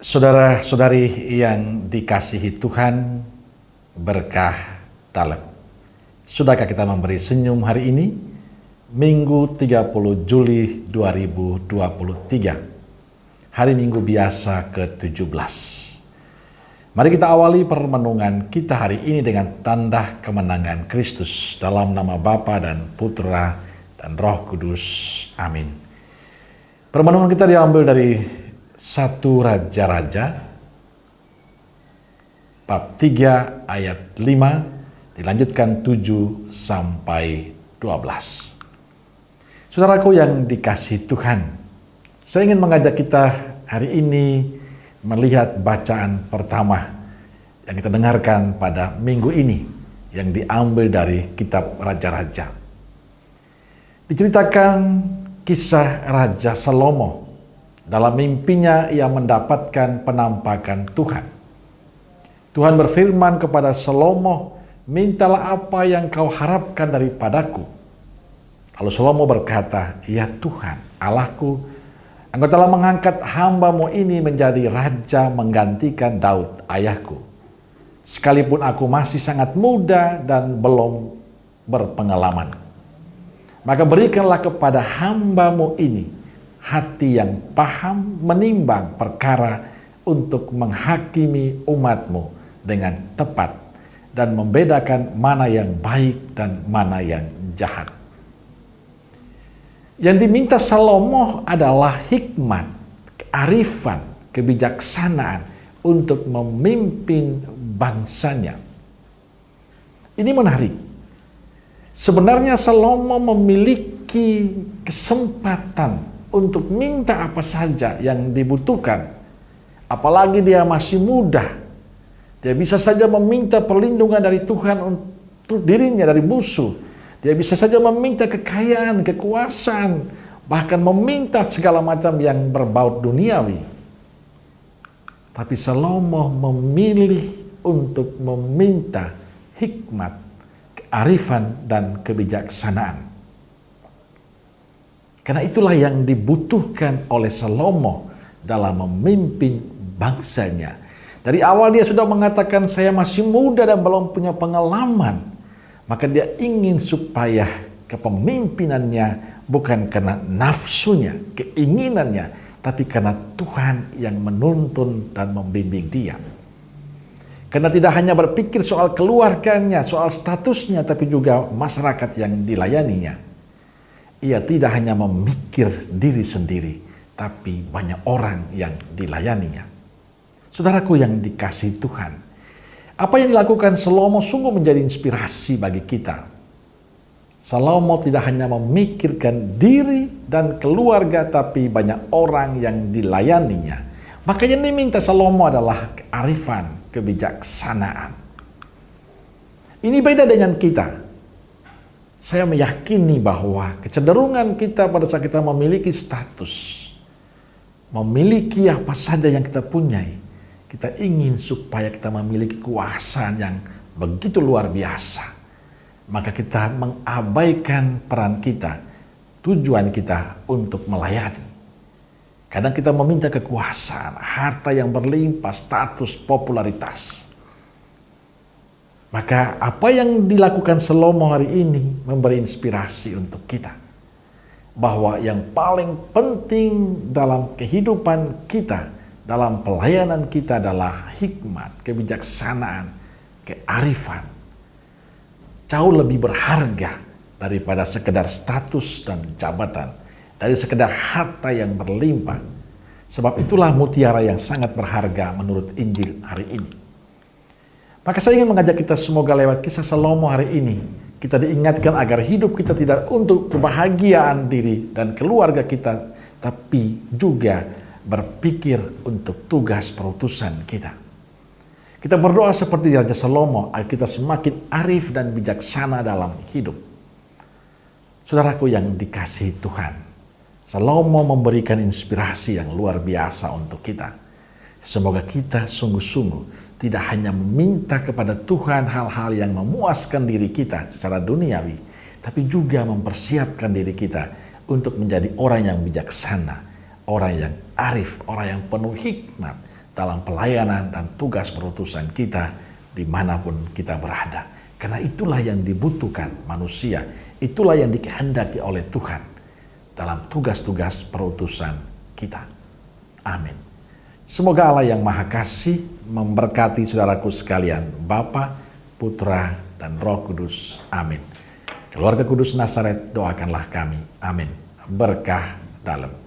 Saudara-saudari yang dikasihi Tuhan, berkah dalam. Sudahkah kita memberi senyum hari ini? Minggu 30 Juli 2023. Hari Minggu biasa ke-17. Mari kita awali permenungan kita hari ini dengan tanda kemenangan Kristus dalam nama Bapa dan Putra dan Roh Kudus. Amin. Permenungan kita diambil dari 1 Raja-Raja bab 3 ayat 5 dilanjutkan 7 sampai 12. Saudaraku yang dikasihi Tuhan, saya ingin mengajak kita hari ini melihat bacaan pertama yang kita dengarkan pada minggu ini yang diambil dari kitab Raja-Raja. Diceritakan kisah Raja Salomo. Dalam mimpinya ia mendapatkan penampakan Tuhan. Tuhan berfirman kepada Salomo, "Mintalah apa yang kau harapkan daripadaku." Lalu Salomo berkata, "Ya Tuhan, Allahku, Engkau telah mengangkat hamba-Mu ini menjadi raja menggantikan Daud ayahku. Sekalipun aku masih sangat muda dan belum berpengalaman. Maka berikanlah kepada hamba-Mu ini hati yang paham menimbang perkara untuk menghakimi umat-Mu dengan tepat dan membedakan mana yang baik dan mana yang jahat." Yang diminta Salomo adalah hikmat, kearifan, kebijaksanaan untuk memimpin bangsanya. Ini menarik. Sebenarnya Salomo memiliki kesempatan untuk minta apa saja yang dibutuhkan. Apalagi dia masih muda. Dia bisa saja meminta perlindungan dari Tuhan untuk dirinya dari musuh. Dia bisa saja meminta kekayaan, kekuasaan, bahkan meminta segala macam yang berbau duniawi. Tapi Salomo memilih untuk meminta hikmat, kearifan, dan kebijaksanaan. Karena itulah yang dibutuhkan oleh Salomo dalam memimpin bangsanya. Dari awal dia sudah mengatakan, "Saya masih muda dan belum punya pengalaman." Maka dia ingin supaya kepemimpinannya bukan karena nafsunya, keinginannya, tapi karena Tuhan yang menuntun dan membimbing dia. Karena tidak hanya berpikir soal keluarganya, soal statusnya, tapi juga masyarakat yang dilayaninya. Ia tidak hanya memikir diri sendiri, tapi banyak orang yang dilayaninya. Saudaraku yang dikasihi Tuhan, apa yang dilakukan Salomo sungguh menjadi inspirasi bagi kita. Salomo tidak hanya memikirkan diri dan keluarga, tapi banyak orang yang dilayaninya. Maka yang diminta Salomo adalah kearifan, kebijaksanaan. Ini beda dengan kita. Saya meyakini bahwa kecenderungan kita pada saat kita memiliki status, memiliki apa saja yang kita punyai, kita ingin supaya kita memiliki kekuasaan yang begitu luar biasa. Maka kita mengabaikan peran kita, tujuan kita untuk melayani. Kadang kita meminta kekuasaan, harta yang berlimpah, status, popularitas. Maka apa yang dilakukan Salomo hari ini memberi inspirasi untuk kita. Bahwa yang paling penting dalam kehidupan kita, dalam pelayanan kita adalah hikmat, kebijaksanaan, kearifan. Jauh lebih berharga daripada sekedar status dan jabatan, dari sekedar harta yang berlimpah. Sebab itulah mutiara yang sangat berharga menurut Injil hari ini. Maka saya ingin mengajak kita semoga lewat kisah Salomo hari ini, kita diingatkan agar hidup kita tidak untuk kebahagiaan diri dan keluarga kita, tapi juga berpikir untuk tugas perutusan kita. Kita berdoa seperti Raja Salomo agar kita semakin arif dan bijaksana dalam hidup. Saudaraku yang dikasihi Tuhan, Salomo memberikan inspirasi yang luar biasa untuk kita. Semoga kita sungguh-sungguh tidak hanya meminta kepada Tuhan hal-hal yang memuaskan diri kita secara duniawi, tapi juga mempersiapkan diri kita untuk menjadi orang yang bijaksana, orang yang arif, orang yang penuh hikmat, dalam pelayanan dan tugas perutusan kita dimanapun kita berada. Karena itulah yang dibutuhkan manusia, itulah yang dikehendaki oleh Tuhan dalam tugas-tugas perutusan kita. Amin. Semoga Allah yang Maha Kasih memberkati saudaraku sekalian, Bapa, Putra, dan Roh Kudus. Amin. Keluarga Kudus Nazaret, doakanlah kami. Amin. Berkah dalam.